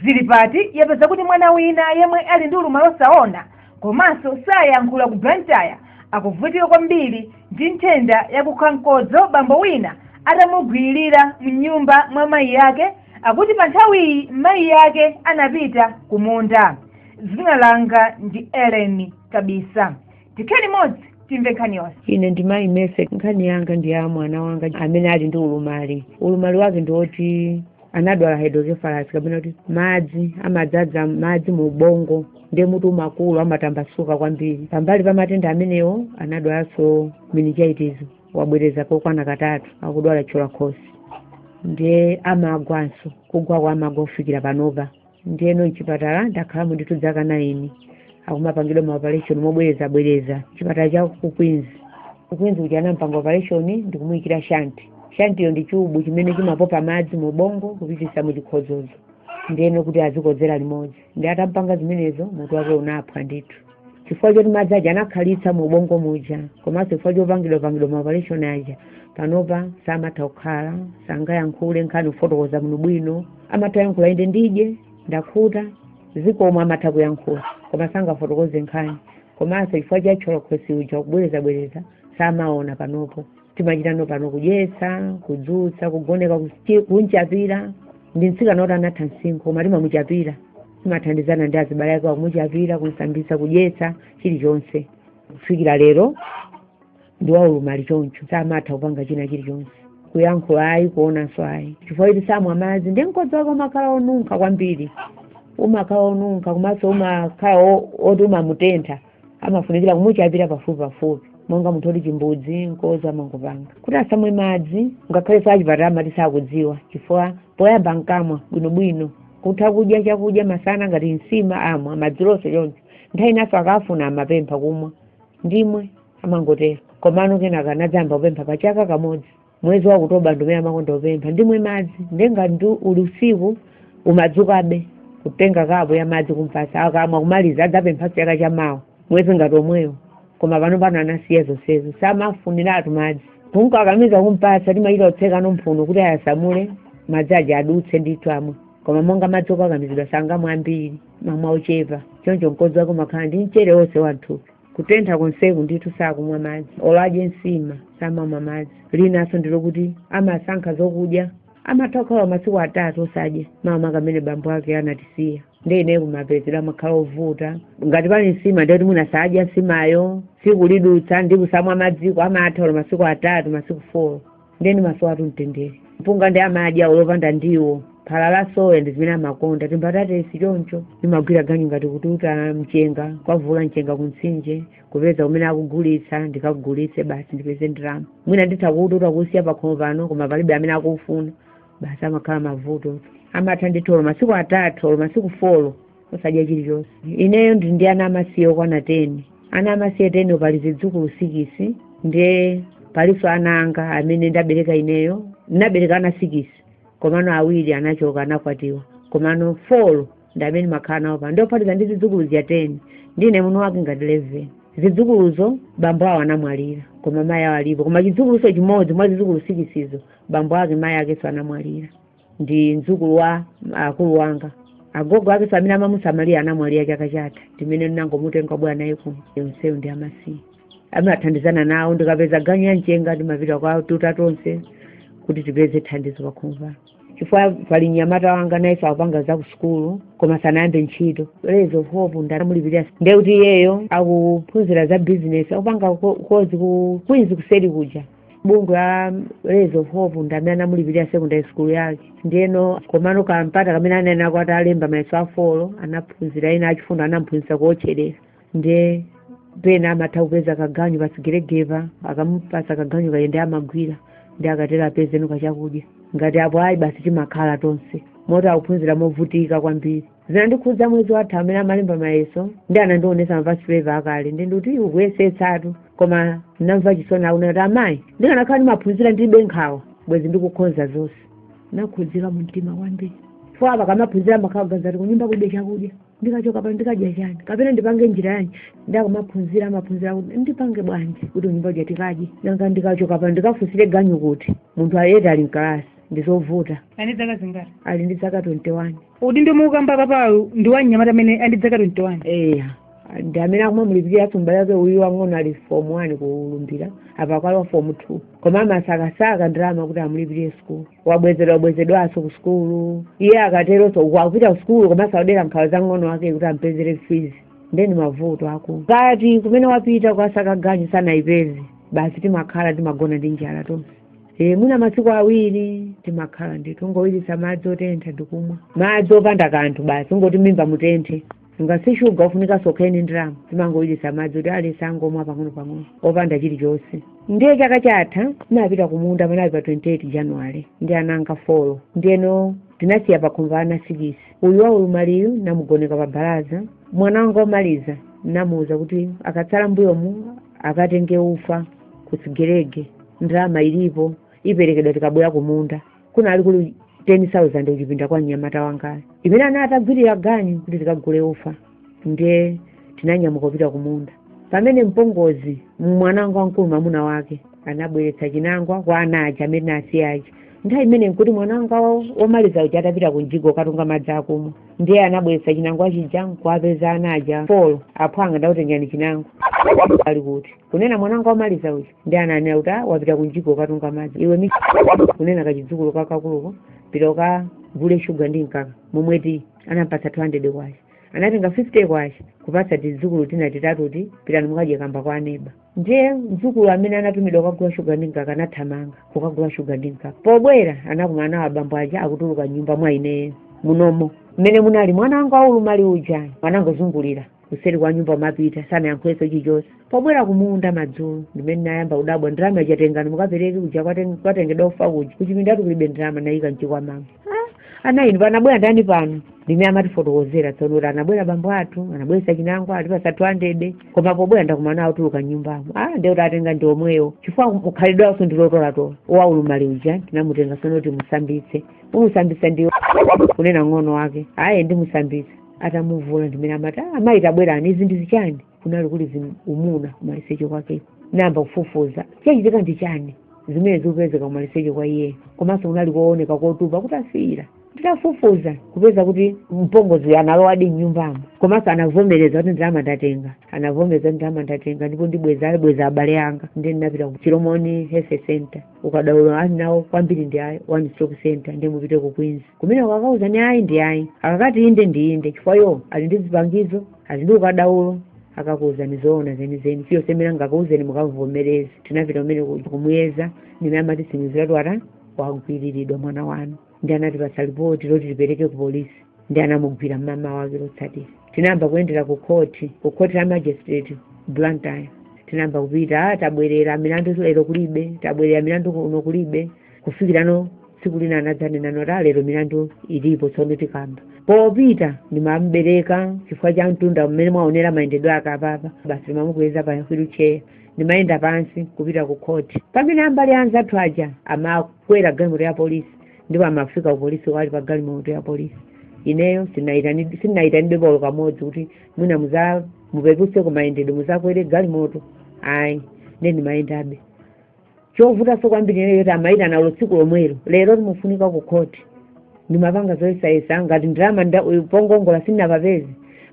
Zilipati yapeza kuti mwana wina yemwe ali ndi ulumali osaona komanso sayankhula ku Blantyre akuvutika kwambiri ndi nthenda yakukhankodzo bambo wina atamugwirira mnyumba mwa mayi yake akuti pa nthawiyi mayi yake anapita kumunda. Dzina langa ndi Ellen Kabisa. Tikheni modzi timve nkhani yonse. Ine ndi mayi Mese. Nkhani yanga ndi ya mwana wanga amene ali ndi ulumali. Ulumali wake ndi oti anadwala hydrocephalus kapena kuti madzi amadzaza madzi mu ubongo ndi mutu makulu amatambasuka kwambiri. Pambali pa matenda amenewo anadwalanso meningitis wabwereza kokwana katatu akudwala cholankhoswe. Ndiye amagwanso kugwa kwa amagwa kufikira panopa. Ndiyeno mchipatala ndakhalamo ndithu zaka 9 akumapangidwa ma operation mobwereza chipatala cha ku Queens kuti anampanga operation ndikumuyikira shanti yo ndi chubu chimene chimapopa madzi mu ubongo kupitisa mu chikhodzozo ndiyeno kuti azikodzera limodzi. Ndi atampanga zimenezo mutu wake unaphwa ndithu chifukwa choti madzi aja anakhalitsa mu ubongo muja komanso chifukwa chopangidwa ma operation aja panopa samatha kukhala sangayankhule nkhani kufotokoza muno bwino amatha yankhula inde ndidye ndakhuta zikomo amatha kuyankhula koma sangafotokoze nkhani komanso chifukwa cha cholankhoswe uja kubwereza samaona panopo. Timachitano pano kudyetsa kudzutsa kugoneka kunchapira ndi mtsikana oti anatha msinkhu koma timamuchapira timathandizana ndi azibale ake kumuchapira kunsambisa kudyetsa chilichonse kufikira lero ndi wa ulumali choncho samatha kupanga china chilichonse kuyankhula ayi kuonanso ayi chifukwa kuti samwa madzi ndi mkodzi wake umakhala onunka kwambiri umakhala onunka komanso umakhala oti umamutentha amafunikira kumuchapira pafupi monga munthu oti chimbudzi nkozo amangopanga kuti asamwe madzi ngakhale sachipatala amati sakudziwa chifukwa poyamba nkamwa bwinobwino kutha kudya chakudya masana ngati nsima amwa madzilonse choncho nthawi inaso akafuna amapempha kumwa ndimwe amangotero komano kenaka anadzamba kupempha pa chaka kamodzi mwezi wa Oktoba ndomwe amakonda kupempha ndimwe madzi ndenga ndi uli usiku umadzukabe kutenga kapo ya madzi kumpasa akamwa kumaliza adzapempha chaka chamawa mwezi ngati omweyo koma pano anasiya zonsezo samafuniratu madzi kunka akamiza kumpasa timayita otseka nomphuno kuti ayasamule madzi aja adutse ndithu amwe koma monga madzi okakamizidwa sangamwa ambiri mamwa ochepa choncho mkodzi wake umakhala ndi mchere wonse wathupi kutentha konseku ndithu sakumwa madzi olwadye nsima samamwa madzi. Linaso ndilo kuti amasankha zokudya amatha kukhala masiku 3 osadya mama kamene bambo ake anatisiya ndi ine kumapezera amakhala ovuta ngati pali nsima ndikuti munasadya nsimayo tsiku lidutsa ndi kusamwa madziko amatha masiku 3 masiku 4 ndeni maso atu mtendere mpunga ndi amadya olopanda ndiwo phala la soya ndi zimene amakonda timbatatesi choncho ndimagwira ganyu ngati kututa mchenga kwavula mchenga kumtsinje kupeza umene akugulitsa ndikagulitse basi ndipeze ndalama mwina nditha kututa kusiya pakhomo pano koma palibe amene akufuna basi amakhala mavuto amatha nditolo masiku 3 masiku 4 osadya chilichonse. Ineyo ndi ana amasiye okwana 10 ana amasiye 10 pali zidzukulu 6 ndiye paliso ananga amene ndabereka ineyo ndabereka ana 6 komano awiri anachoka anakwatiwa komano 4 ndamene makhala nawo pa ndio phatiza ndi zidzukulu zya 10 ndine muno wake ngati 11 zidzukuluzo bambo awo anamwalira koma mayi awo alipo koma chidzukuluso chimodzi mwa zidzukulu 6 izo bambo ake mayi ake so anamwalira ndi mdzukulu wa akulu wanga agogo ake so amene amamusamalira anamwalira chaka chatha ndimene ndinangomutenga bwana naye kuno yonseyo ndi amasiye amathandizana nawo ndikapeza ganyu ya mchenga ndimapita kwa tuta tonse kuti tipeze thandizo pakhumba chifukwa pali nyamata wanga naye akupanga za ku skulu koma sanayambe ntchito Rays of Hope ndamulipirira ndiye kuti iyeyo akuphunzira za business akupanga kozi ku Queens kuseri kuja bungu la Rays of Hope ndamene anamulipirira secondary school yake ndiyeno komano kampata kamene anena kwati alemba mayeso a 4 anaphunzira ina achifunda anamphunzitsa kuotcherera ndiye pena amatha kupeza kaganyu pasigeregeva akamupasa kaganyu kayende amagwira ndi akatera apeze nuka chakudya ngati apo ayi basi timakhala tonse mota akuphunzira movutika kwambiri zinandikhudza mwezi wathu amene amalemba mayeso ndi anandionesa mavasi flavor akale ndi kuti ukuyesetsatu koma ndinamva chisoni akunati amayi ndikanakhala ndimaphunzira ndilibe nkhawa bwezi ndikukhonza zonse nakhudzika mu mtima kwambiri fo apa kamaphunzira makhawa kunyumba kulibe chakudya ndikachoka pa ndikadya chani kapena ndipange njira yanji ndakamaphunzira kuti ndipange bwanji kuti nyumba uja tikadye nanga ndikachoka pa ndikafunsire ganyu kuti munthu ayete ali mkalasi ndizovuta. Ani zaka zingati? Ali ndi zaka 21. Udindo mukamba papayo ndi wanyamata amene ali zaka 21. Eya. Ndi amene akumamulipirira tsumba yake uyu wang'ono ali form 1 kulumbira apa kwali wa form 2. Koma masakasaka ndalama kuti amulipirire school. Wabwezedwaso ku school. Iye akatero so wakupita ku school koma saudera nkhawa za ng'ono wake kuti ampezere fees. Ndeni mavuto ako. Kati kumene wapita kwa sakaganyu sana ipezi. Basi timakhala timagona ndi njala tonse. Muna masiku awiri timakhala ndithu ngowirisa madzi otentha ndikumwa. Madzi opanda kanthu basi ngoti mimba mutenthe. Ngasishuga ufunika sokheni ndrama. Timangowirisa madzi oti alisa angomwa pang'ono opanda chilichonse. Ndiye chaka chatha napita kumunda panali pa 28 January. Ndi ananga 4. Ndiyeno tinasiya pakhumba ana 6. Uyu wa ulumaliyu namugoneka pa baraza. Mwana wanga omaliza namuuza kuti akatsala mbuyomu akatenge ufa kusigerege. Ndrama ilipo iperekedwa tikabwera kumunda. Kuna ali kuli 10,000 uchipinda kwa nyamata wangayo. Imene anatagwirira ganyu kuti tikagule ufa. Ndiye tinanyamuka kupita kumunda. Pamene mpongozi mwana wanga wamkulu mwamuna wake anabweretsa chinangwa kwa anaja amene asiyaje. Nthawi imene nkuti mwana wanga womaliza uja atapita kunjigo katunga madzi akumwa. Ndiye anabweretsa chinangwa chija kwapeza anaja 4 aphwanga ndautengani chinangwa. Ali kuti kunena mwana wanga womaliza uja ndiye ananena kuti wapita kunjigo katunga madzi. Iwe kunena kachidzukulu kakakuluko pita gule sugar ndi mkaka momweti anampatsa 200 kwacha. Anatenga 50 kwacha kupatsa tidzukulu tina titatu kuti pitani mukadye kamba kwa neba. Ndiye mdzukulu amene anatumidwa kugula sugar ndi mkaka anathamanga kukagula sugar ndi mkaka. Pobwera anakumana abambo aja akutuluka nyumba mwa ineyo munomo mmene munali mwana wanga waulumali uja anangozungulira kuseri kwa nyumba mapita sana yankweso chichonse. Pobwera kumunda madzulo ndimene nayamba udabwa ndrama yachatengani mukapereke uja kwatengedwa ufa kuja kuchipindatu kulibe ndrama nayika mchikwa mama. Anayi panabwera ndani pano ndime amatifotokozera tsono kuti anabwera bambo athu anabweretsa chinangwa atipasa 200 koma pobwera ndakumana atuluka nyumbamo. Ndiye kuti atenga ndi omweyo chifukwa mukhalidwanso ndilotolatola waulumali uja tinamutenga sono kuti musambitse. Umusambitsa ndiyo kunena ng'ono wake ndi musambitsa. Atamuvula ndimene amati amayi tabwera izi ndi chani. Kunali kuli umuna kumalisecho kwake. Namba kufufuza chachitika ndi chani zimene zikupezeka kumalisecho kwa iye komanso unali kuoneka kotupa kuti afira. Titafufuza kupeza kuti mpongozi analowa di nyumbamo komanso anavomereza kuti ndrama ndatenga. Anavomereza ndrama ndatenga ndipo ndibweza abale anga. Ndiye ndinapita ku Chiromoni Health Center. Ukadaulo ali nawo kwambiri ndi ayi one stop center ndiye mupite ku Queens. Kumene wakauza ni ayi ndi ayi. Akakati inde chifukwa yo ali ndi zipangizo ali ndi ukadaulo akakuza nizoona zeni fiyo semera ngakauzeni mukavomereza. Tinapita kumene kumuyeza ndime amati simiziratu ata wagwiriridwa mwana wanu. Ndi anatipasa ripoti loti tipereke ku polisi. Ndi anamugwira mama wake lotsatira. Tinamba kuendera ku court ya magistrate Blantyre. Tinamba kupita tabwerera milandu lero kulibe tabwerera milandu kuno kulibe kufikira no tsiku lina anadzanena noti lero milandu ilipo tsono tikamba. Popita ndimambereka chifukwa cha mtunda mmene mwaonera mayendedwe ake apapa basi ndimamukweza pa wheelchair ndimayenda pansi kupita ku court. Pamene ambali anzathu aja amakwera galimoto ya polisi ndipo amafika ku polisi wali pa galimoto ya polisi. Ineyo sinaitanidwe bolo kamodzi kuti mwina mupepuse ku mayendedwe muzakwere galimoto ndi ndimayendabe. Chovuta so kwambiri ineyo kuti amayita nalo tsiku lomwelo lero timufunika ku court. Ndimapanga zoyesayesa ngati ndrama pongongola sinapapezi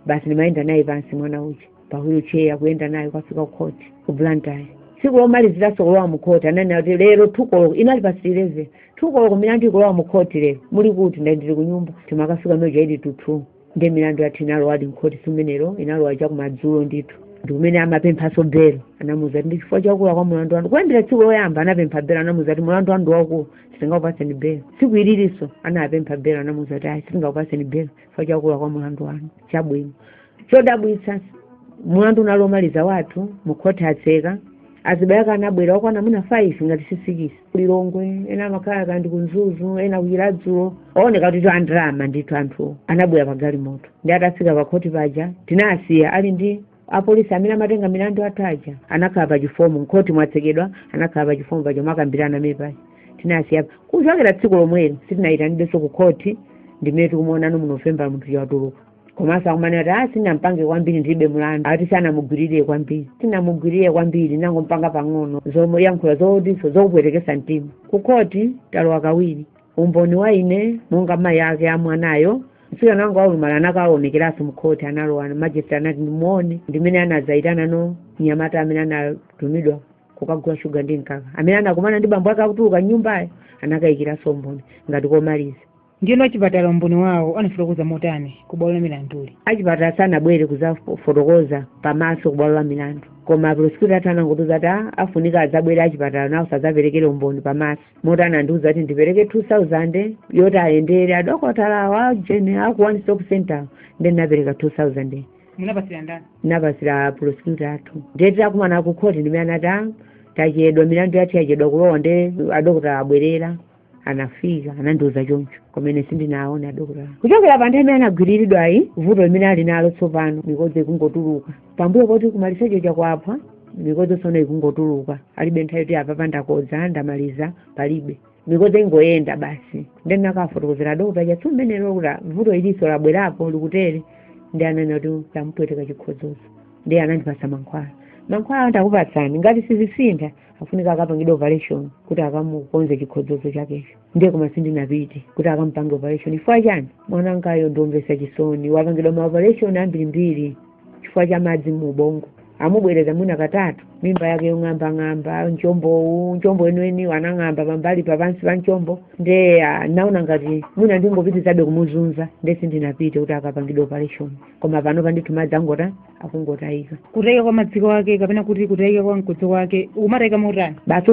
basi ndimayenda naye pansi mwana uja pa wheelchair kuyenda naye kwafika ku court ku Blantyre. Tsiku lomalizira sokolowa mu court ananena kuti lero tukolo inali pa 11 tukolo milandu ikolowa mu court lero muli kuti ndili ku nyumba. Timakafika meja idi tutu ndi milandu ya tinalo wadi mkoti sumenero inalowa cha kumadzulo ndithu. Ndikumene amapemphaso belo anamuza ndi chifukwa chakula kwa mulandu wandu kuyendera tsiku loyamba anapempha belo anamuza kuti mulandu wandu wako sitingakupaseni belo. Tsiku ililiso anapempha belo anamuza kuti sitingakupaseni belo chifukwa chakula kwa mulandu wanu. Chabwino chodabwitsa mulandu unalomaliza wathu mu court atseka azibayaka anabwera wakwana muna 5 ngati 6 Lilongwe ena makaya kandi kunzuzu ena kuiradzulo ooneka kuti andrama ndithu anthu anabwera pa galimoto. Ndi atafika pa court paja tinasiya ali ndi apolisi amene amatenga milandu athaja anakhala pa chifomu mkoti mwatsekedwa anakhala pa chifomu paja makambirana mepa. Tinasiya kuchokera tsiku lomwelo sitinayitanidwenso ku court ndimene tikumuonano mu November munthu yatuluka. Komasa kumanera sinampange kwambiri ndibe mulandu ati sana mugwirire kwambiri tinamugwirire kwambiri nango mpanga pang'ono zomo yankhula zodiso zokupwetekesa mtima ku court talowa kawiri umboni wa ine monga mai yake amwanayo msikana wangu waulumali anakaonekeraso mkhoti analowana majesti anati ndimuone ndimene anazaitana no nyamata amene anatumidwa kukagula shuga ndi mkaka amene anakumana ndi bambo akakutuluka nyumbayo anakayikiraso umboni ngati komaliza. Ndiyeno achipatala umboni wawo anafotokoza motani kubwalo la milandu? Achipatala sanabwere kuzafotokoza pamaso kubwalo la milandu, koma prosecutor atanangotuza ati afunika adzabwere achipatala nawo sadzaperekere umboni pamaso. Motani andiuza ati ndipereke 2000 yoti ayendere adokotala wa jene aku one stop center then napereka 2000. Munapasira ndani? Napasira prosecutor athu. Ndeti akumana ku court ndimene ati tachedwa milandu yati yachedwa kulowa nde adokotala abwerera anafika anandiuza choncho komene sindinaona adokotala. Kuchokera pa nthawi anagwiriridwa ayi vuto limene ali nalo tsopano mikodzi ikungotuluka pambuyo poti kumalisecho chakwapha mikodzi sona ikungotuluka alibe nthawi yoti apa pandakodza ndamaliza palibe mikodzi ingoyenda basi. Then nakafotokozera adokotala chatsu mmenelo kuti vuto iliso labwerapo likutere ndi ananena kuti tamupweteka chikhodzozo ndi anandipasa mankhwala andakupatsani ngati sizisintha afunika akapangidwa operation kuti akamukonze chikhodzozo chakecho. Ndiye koma sindinapite kuti akamupange operation. Chifukwa chani? Mwanangayo ndomvesa chisoni wapangidwa ma operation ambirimbiri chifukwa cha madzi mu ubongo amubwereza mwina katatu mimba yake yong'amba njombo enweni wanang'amba pambali papansi pa njombo nde naona ngati mwina ndingopitizabe kumuzunza nde sindinapite kuti akapangidwa operation. Koma pano pandithu madzi angota akungotayika. Kutayika kwa madziko ake kapena kuti kutayika kwa mkodzo wake umatayika motani? Basi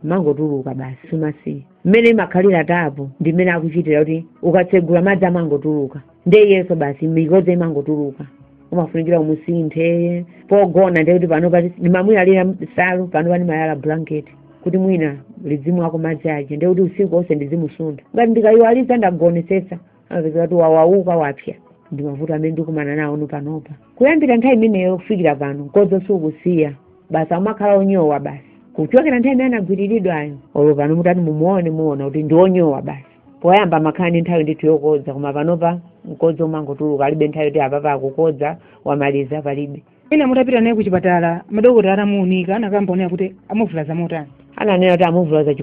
mangotuluka basi sumasi mmene makhalira tapo ndimene akuchitira kuti ukatsegula madzi amangotuluka nde yeso basi mikodzi imangotuluka umafunikira umusinthe pogona ndekuti pano pati ndimamwira lira salu pano pani mayala blanket kuti mwina lidzimu wako madzi ache ndekuti usiku wonse ndizimusunda ngati ndikayiwaliza ndagonesesa amapeza kuti wawauka wapya ndi mavuto amene ndikumana nawo panopa. Kuyambira nthawi imeneyo kufikira pano mkodzo sukusiya basi amakhala onyowa basi kuchokera nthawi imene anagwiriridwayo olo pano mutati muona kuti ndi onyowa basi. Poyamba makhala ndi nthawi ndithu yokodza koma panopa mkodzo umangotuluka alibe nthawi yoti apapa akukodza wamaliza palibe. Ina mutapita naye kuchipatala madokotala anamuunika anakambaonera kuti amuvulaza motani? Ananena kuti amuvulaza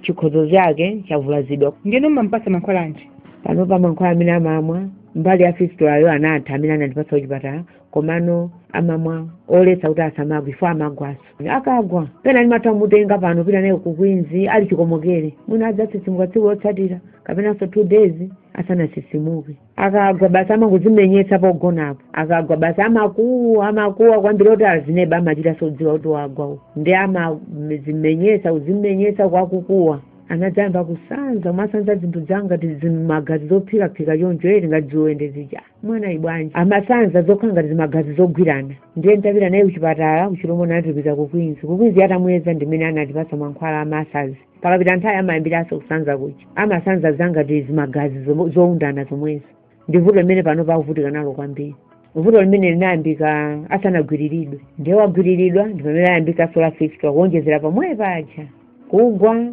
chikhodzozo chake chavulazidwa. Ndiyeno mmampasa mankhwala anji? Panopa mankhwala amene amamwa mbali ya fistulayo anatha amene anandipasa kuchipatala komano amamwa oletsa kuti asamagwe ifo amagwaso akagwa pena ndimatha mutenga pano pita naye kukwinzi ali chikomokere mwina adzasisimuka tsiku lotsatira kapenanso 2 days asanasisimuke. Akagwa basi amangozimenyetsa pogonapo akagwa basi amakuwa kwambiri kuti azineba amachita sodziwa kuti wagwa ndi amazimenyetsa uzimenyetsa kwakukuwa anadzamba kusanza masanza zinthu zanga tizimagazi zophika choncho eri ngadziwende zija mwana ibwanji amasanza zokhala ngati zimagazi zogwirana. Ndiye ndapita naye kuchipatala kuchilomo natipita kukwinzi atamuyeza ndimene anatipasa mankhwala amasazi pakapita nthawi amayambiranso kusanza kucha amasanza zanga tizimagazi zoundana zomwezo. Ndi vuto limene pano pakuvutika nalo kwambiri. Vuto limene linayambika asanagwiriridwe ndiye wagwiriridwa ndipamene ayambika sola 50 kuonjezera pamwe paja kugwa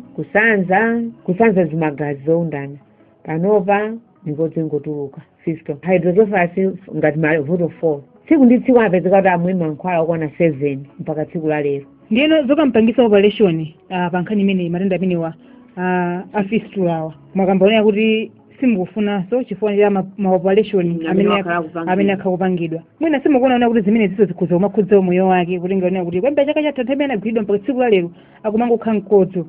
kusanza zimagazi zoundana panopa mikodzi ingotuluka 50 hydrocephalus ngati mavuto 4 tsiku ndi tsiku anapezeka kuti amwe mankhwala okwana 7 mpaka tsiku la lero. Ndiyeno zokampangisa operation pa nkhani imene matenda amenewa a fistulawa mwakambaonera kuti simukufunanso chifukwa cha ma-operation amene akhakupangidwa mwina simukuona kuti zimene ziso zikhuza kumakhudza moyo wake kuti ngaonera kuti kwamba chaka chatha nthawi imene agwiridwa mpaka tsiku la lero akumangokhala mkodzo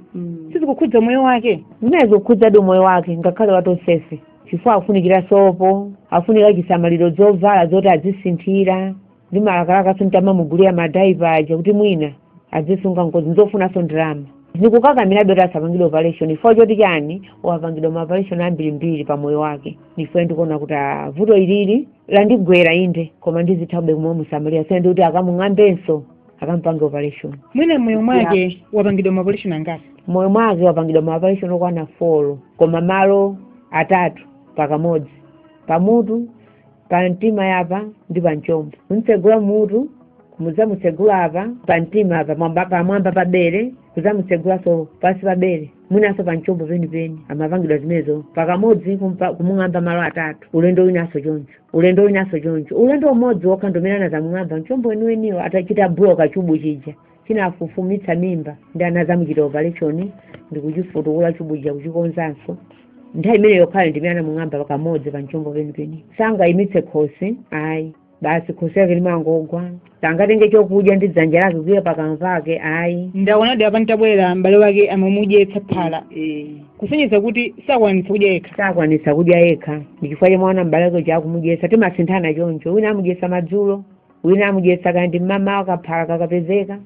sizikukhudza moyo wake. Zimenezo kukhudza moyo wake ngakhale watosefe chifukwa afunikira sopo afunika chisamaliro zovala zoti azisinthira ndi malakalaka sintamamugulira madaiva aja kuti mwina azisunga mkodzo nzofunanso ndalama. Nikukakamira dota asapangidwa operation ifo choti chani wapangidwa ma operation ambirimbiri pa moyo wake. Nife ndikuona kuti vuto ilili landigwera inde koma ndizithabe kumwe musamaria sende kuti akamung'ambenso akampanga operation. Mwina moyo mwake wapangidwa ma operation angati? Moyo mwake wapangidwa ma operation okwana 4 koma malo 3 pakamodzi pamutu pa mtima yapa ndi pa njombo. Mtsegula mutu muzamutsegula apa pa mtima apa pamwamba pa bere kuzamutsegula so pasi pa bere mwinaso pa njombo penipeni amapangidwa zimenezo pakamodzi kumung'amba malo 3 ulendo winaso choncho ulendo umodzi wokha ndomene anazamung'amba njombo weniweniwo atachita bloka chubu chija chinafufumitsa mimba ndi anazamuchita operation ndikuchifutukula chibuja kuchikonzanso nthawi imene yokhale ndimene anamung'amba pakamodzi pa mchombo penipeni sangayimitse khosi ayi basi khosi yake limangogwa sangatenge chokudya ndi dzanja lake kuye pakamwa pake ayi ndaonadi apa ntabwera m'bale wake amamudyetsa phala kusonyeza kuti sakwanitsa kudya yekha ndichifukwa chomwe ana m'bale wake chakumudyetsa timasinthana choncho wina amudyetsa madzulo wina amudyetsa kandi mmama akaphala kakapezeka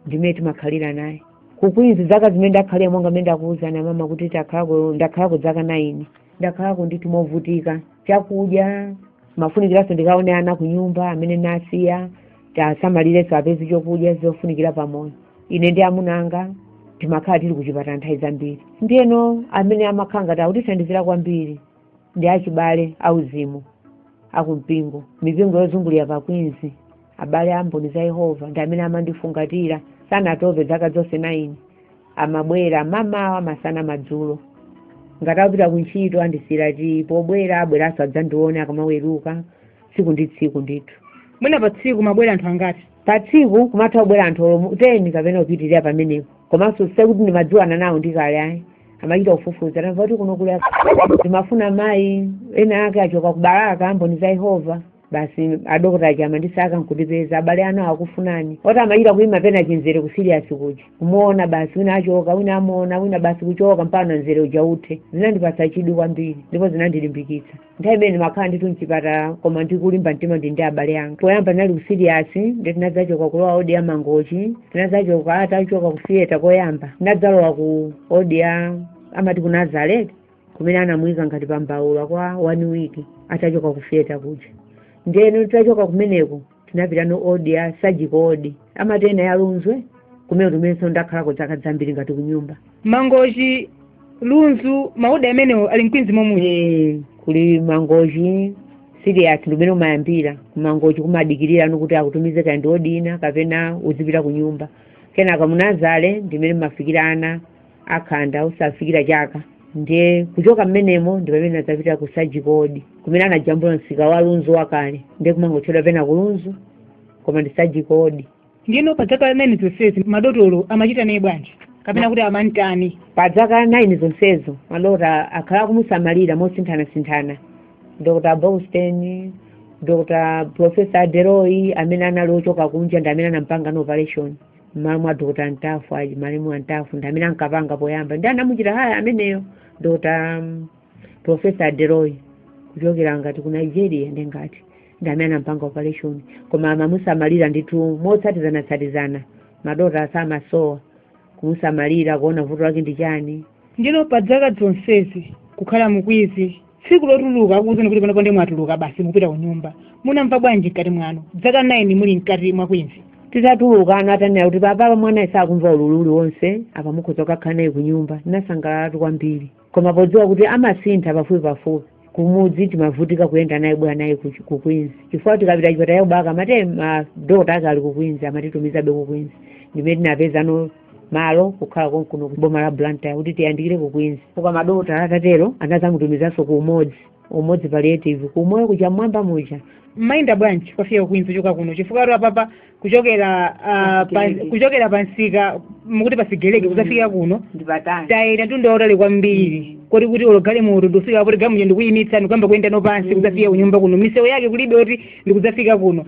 ndimene timakhalira naye kukwinzi zaka zimene ndakhalira monga mmene ndakuwuzana mama kuti ndakhalako zaka 9 ndakhalako ndithu movutika chakudya mafunikiranso ndikaone ana ku nyumba amene nasiya tasamalireso apezi chokudya zofunikira pamoyo ine ndi amunanga timakhala tili kuchipatala nthawi zambiri ndiyeno amene amakhala ngati akutithandizira kwambiri ndi achibale auzimu akumpingo mipingo yozungulira pakwinzi abale amboni za Yehova ndi amene amandifungatira sanatove zaka zonse 9 amabwera mamawa masana madzulo ngati apita kuntchito andisira pobwera abweranso adzandione akamaweruka tsiku ndi tsiku ndithu mwina pa tsiku mabwera anthu angati pa tsiku kumatha kubwera anthu 10 kapena kupitirira pamenepo komanso sekuti ndimadziwana nawo ndikale ayi amachita kufufuza tamva kuti kuno kuli timafuna mayi ena ake achoka kubalaka amboni za Yehova basi adokota chama ndisaka nkutipeza abale ano akufunani oti amachita kuyima pena chinzere ku serious kuja kumuona basi wina achoka wina amuona wina basi kuchoka mpaka nzere uja uthe zinandipatsa chidwi kwambiri ndipo zinandilimbikitsa nthawi imene ndimakhala ndithu mchipatala koma ndikulimba mtima ndi abale anga poyamba ndinali ku serious ndi tinadzachoka kulowa odi ya mangochi tinadzachoka atachoka ku theater koyamba tinadzalowa ku odi ya amati ku Nazareth kumene anamuyika ngati pambawula kwa 1 week atachoka ku theater kuja ndiyeno titachoka kumeneko tinapita no odi ya surgical odi amatena yalunzwe kumene tumenso ndakhalako zaka zambiri ngati kunyumba mangochi lunzu maudi amenewo ali mkwinzi momwe kuli mangochi serious ndimene umayambira kumangochi kumadikirira nokuti akutumize kandi odi ina kapena uzipita kunyumba kenaka munazale ndimene mafikira ana akhanda usafikira chaka ndiye kuchoka mmenemo ndi pamene adzapita ku surgical odi kumene anajambula msika wa lunzu wakale ndiye kumangotchedwa pena kulunzu koma ndi surgical odi ndiyeno pa zaka 9 zonsezi madotolo amachita naye bwanji kapena kuti amantani pa zaka 9 zonsezo malota akhala kumusamalira mosinthana Dr. Boston Dr. Professor Deroy amene anali ochoka kunja ndi amene anampanga no operation mwa Dr. Ntafu malimu Ntafu ndi amene ankapanga poyamba ndi anamuchita haya ameneyo Dr. Professor Deroy kuchokera ngati ku Nigeria ndi ngati ndi amene anampanga operation koma amamusamalira ndithu motsatizana madota asamasowa kumusamalira kuona vuto lake ndi chani ndino pa zaka zonsezi kukhala mukwizi tsiku lotuluka akuwuzani kuti panopo ndi mwatuluka basi mupita kunyumba munamva bwanji mkati mwanu zaka 9 muli mkati mwa kwinzi titatuluka ana atanena kuti papa mwana isakumva ululu wonse apa mukhoza kukhala naye kunyumba nasangalalatu kwambiri koma podziwa kuti amasintha pafupi kumudzi timavutika kuyenda naye bwana naye ku Queens chifukwa tikapita chipatala kubaka amati madokota ake ali ku Queens amatitumizabe ku Queens ndimene tinapeza no malo kukhala kuno kuboma la Blantyre kuti tiyandikire ku Queens koma madokota atatero anazamutumizanso ku umodzi palliative kumoyo kuja mwamba muja mayenda bwanji kwafika ku Queens choka kuno chifukwa apapa kuchokera pansika mukuti pasigeleke kuzafika kuno tayenda tundaotale kwambiri kuti ologale mutu ndofika kuti gamu ndikuyimitsa ndikuyamba kuyenda no pansi kuzafika kunyumba kuno misewu yake kulibe kuti ndikuzafika kuno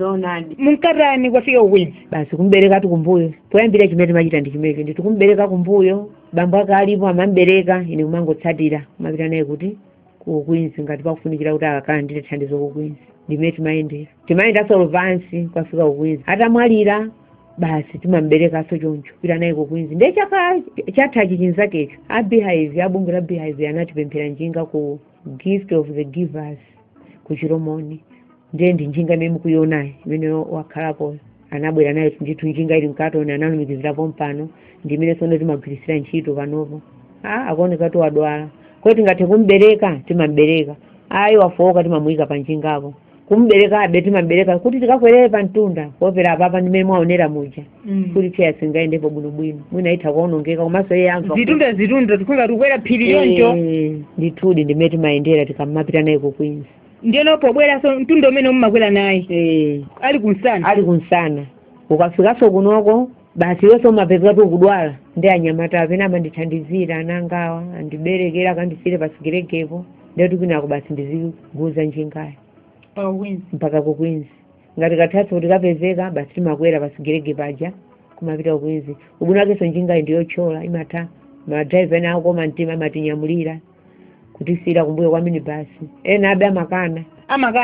munkatani kwafika ku Queens basi kumbereka tukumbuyo poyambira chimene timachita ndi chimeke ndi tikumbereka kumbuyo bambo ake alipo amambereka ine kumangotsatira kumapita naye kuti ku Queens ngati pakufunikira kuti akakhala ndite thandizo ku Queens ndimene timayenda Solvansi kwafika ku Queens atamwalira basi timamberekaso choncho pita naye ku Queens ndiye chatha chinzakecho aBeehive abungu la Beehive anatipemphera njinga ku Gift of the Givers ku Chiromoni ndiye ndi njinga imene mukuionayi imene wakhalapo anabwera nayo ndithu njinga ili mkatoni analumikizirapo mpano ndimene sono timagwirisira ntchito panopo akuoneka kuti wadwala kuti ngathe kumbereka timambereka ayi wafoka timamuyika pa njingapo kumbereka abe timambereka kuti tikakwerere pa mtunda popera apapa ndimene mwaonera muja kuti cheya singayendepo bwinobwino mwina itha kuonongeka komanso iye amva zitunda tikunga tikwera phiri yoncho ndithudi ndimene timayendera tikamapita naye ku Queens ndiyeno pobweraso mtunda umene mumakwera naye ali kunsana ukafikaso kunoko basi yonse mapezeka tukudwala ndi anyamata apena amandithandizira anangawa andiberekera akandisire pasigeregepo ndetu kwinako basi ndiziguza njingayo mpaka kukwinzi ngati kathatso kuti kapezeka basi timakwera pasigerege paja kumapita kukwinzi ubunakenso njingayo ndiyochola imata madrive ena akoma mtima amatinyamulira kutisira kumbuyo kwa minibasi ena abe amakana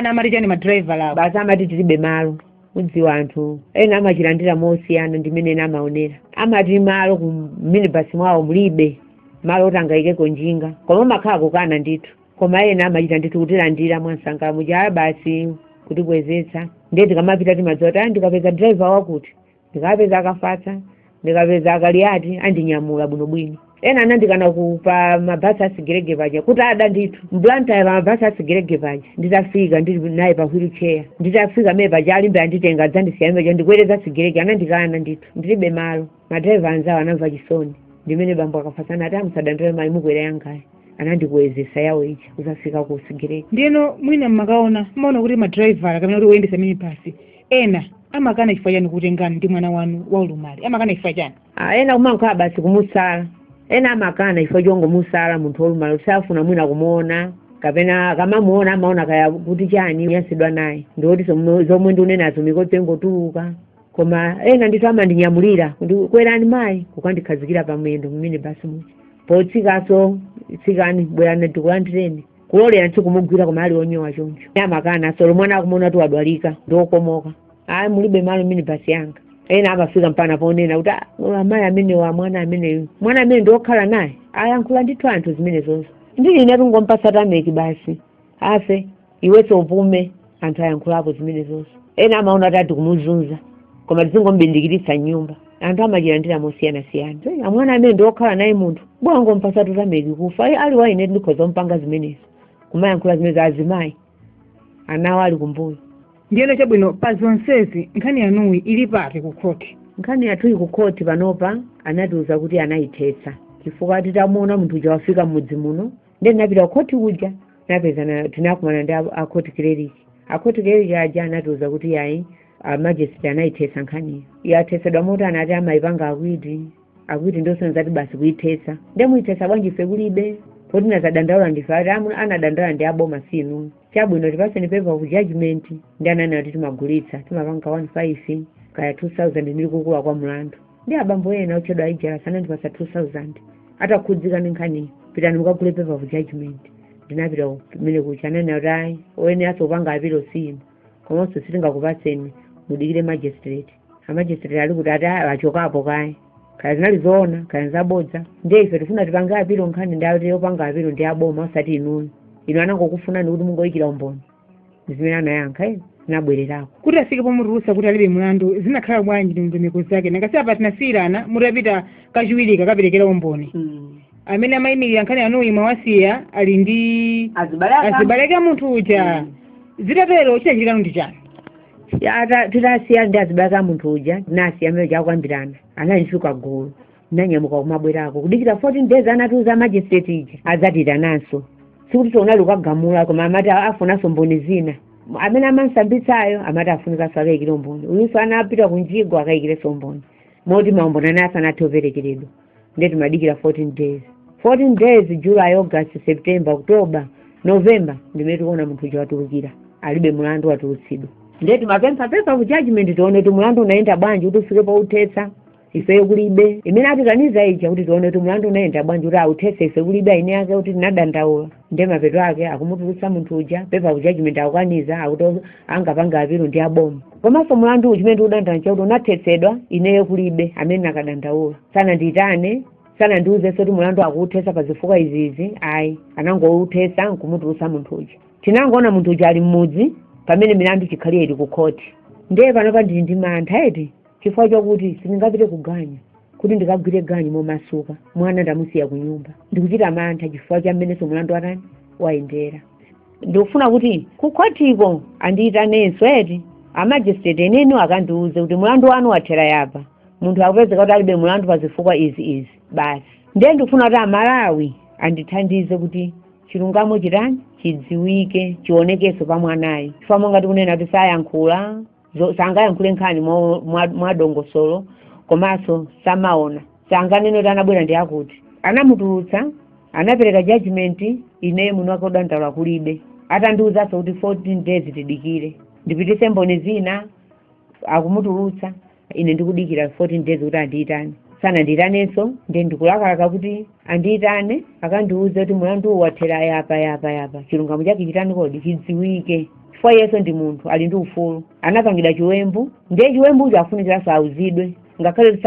amati chani madriver lawo basi amati tilibe malo udziwa anthu ena amachilandira mosiyana ndimene ena amaonera amati malo ku minibasi mwawo mulibe malo oti angayikeko njinga koma makhala kukana ndithu koma ena amachita ndithu kutilandira mwansanga muja basi kutibwezetsa ndiye tikamapita timadziwa kuti ndikapeza driver wakuti ndikapeza akafatsa ndikapeza akaliati andinyamula bwinobwino ena anandikana kupa mabasi asigerege paja kuti ada ndithu mblantaye pa mabasi asigerege paja nditafika ndili naye pa wheelchair nditafika mee paja alimbe anditenga dzandisiyambeja ndikwereza asigerege anandikana ndithu ndilibe malo madriver anzawo anamva chisoni ndimene bambo akafatsana ati amusadandole mayi mukwera yangayi anandikwezesa yawo ichi uzafika ku sigerege ndiyeno mwina mmakaona mmaona kuti madriver kapena kuti woyendesa minibasi ena amakana chifukwa chani kutengani ndi mwana wanu waulumali amakana chifukwa chani ena kumankhula basi kumusala ena amakana ifo chongo musala munthu olumala usafuna mwina kumuona kapena kamamuona amaona kaya kuti chani yasidwa naye ndikuti zomwe ndiunenazo mikotsengo tuluka koma ena ndithu amandinyamulira kuti kwerani mayi kukandikhazikira pamwendo mmene basi muchi potsikaso tsikani bwerani tikulandireni kulolera nthu kumugwira koma ali onyowa choncho amakana solo mwana akumuona kuti wadwalika ndiokomoka ayi mulibe malo mmene basi yanga ena amafika mpana ponena kuti amayi amene wa mwana amene ndiokhala naye ayankhula ndithu anthu zimene zonse ndili ine tungompasa tameki basi afe iwenso upume anthu ayankhulapo zimene zonse ena amaona kuti kumuzunza koma tizingombindikiritsa nyumba anthu amachilandira mosiyanasiyana amwana amene ndiokhala naye munthu bwangompasa tutameki kufa ali waine ndikhoza mpanga zimenezo kumayankhula zimenezo azimayi anawo ali kumbuyo ndiyeno chabwino pa zonsezi nkhani yanuyi ili pati ku khoti nkhani yathu ku khoti panopa anatiuza kuti anayithetsa chifukwa titamuona munthu uja wafika mmudzi muno ndiye tinapita ku khoti uja napezana tinakumana ndi akhoti cleric aja anatiuza kuti yayi majesty anayithetsa nkhaniyo yathetsedwa moti anati amayipanga akwiti ndosonzati basi kuyithetsa ndiye muyithetsa bwanji ife kulibe poti nazadandaula ndife ati anadandaula ndi aboma sinu chabwino tipaseni paper of judgment ndi anani kuti timagulitsa timapanga 15 kaya 2000 ndili kukula kwa mlandu ndi abambo ena otchedwa aijala sanandipasa 2000 atakhudzika ndi nkhaniyo pitani mukagule paper of judgment ndinapita kumene kucha anani kuti ayi oyene asopanga apiro sinu komanso sitingakupatseni mudikire magistrate amagistrate ali kuti ati achokapo kaye kaya zinali zoona kaya nzabodza ndiye ife tifuna tipange apiro nkhani ndi ati yopanga apiro ndi aboma osati inuyo ino anangokufunani kuti mungoyikira umboni zimene anayankha nabwererako kuti afike pomutulusa kuti alibe mlandu zinakhala bwanji ndi ndondomeko zake nakasiapa tinasiyirana mutapita kachiwiri kaperekera umboni amene amayimirira nkhani yanuyi mwawasiya ali ndi azibaleka munthu uja zitatero chinachitikano ndi chani titasiya ndi azibaleka munthu uja tinasiya amene chakwambirana analifuka gulu nanyamuka kumabwerako kudikira 14 days anatiuza magistrate ija adzatira nanso sikuti tonali ukagamula koma amati afunanso mboni zina amene amansambitsayo amati afunikaso akayikire umboni uyinso anapita kunjigo akayikireso umboni moti maumboni anasi anati operekeredwa ndiye timadikira 14 days July, August, September, October, November ndimene tikuona munthu uja watulukira alibe mulandu watulutsidwa ndiye timapempha paper of judgment tione kuti mulandu unaenda bwanji kuti ufike pauthetsa ifeyo kulibe imene atikaniza ija kuti tione kuti mulandu unaenda bwanji kuti authetse ife kulibe aine yake kuti tinadandaula ndiye mapeto ake akumutulutsa munthu uja paper of judgment akukaniza akuti angapanga apiro ndi aboma komanso mulandu uja umene tikudandaula kuti unathetsedwa ineyo kulibe amene nakadandaula sana nditane sana ndiuzenso kuti mulandu akuuthetsa pa zifukwa izizi ayi anangouthetsa nkumutulutsa munthu uja tinangoona munthu uja ali mmudzi pamene milandu chikhaliye ili ku khoti ndiye panopa ndili ndi mantha eti chifukwa chokuti sindingapite kuganya kuti ndikagwire ganyu momasuka mwana ndamusiya ku nyumba ndikuchita mantha chifukwa cha mmenenso mulandu atani wayendera ndikufuna kuti ku khotiko andiyitanenso eti amagistrate enenu akandiuze kuti mulandu wanu wathera yapa munthu akupezeka kuti alibe mulandu pa zifukwa izi basi ndiye ndikufuna kuti amalawi andithandize kuti chilungamo chitani chidziwike chionekeso pa mwanayi chifukwa monga tikunena kuti sayankhula sangayankhule nkhani mwadongosolo komanso samaona sanganeno kuti anabwera ndi akuti anamutulutsa anapereka judgment ine muno wake udandaula kulibe atandiwuzanso kuti 14 days tidikire ndipitise mboni zina akumutulutsa ine ndikudikira 14 days kuti andiyitane sana ndiyitanenso ndi ndikulakalaka kuti andiyitane akandiwuze kuti mulandu wathera yapa chilungamo chake chitani kodi chidziwike chifukwa yeso ndi munthu ali ndi ufulu anapangidwa chiwembu ndiye chiwembucho afunikiranso auzidwe ngakhale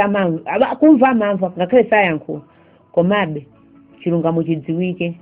kumva amamva ngakhale sayankhula komabe chilungamo chidziwike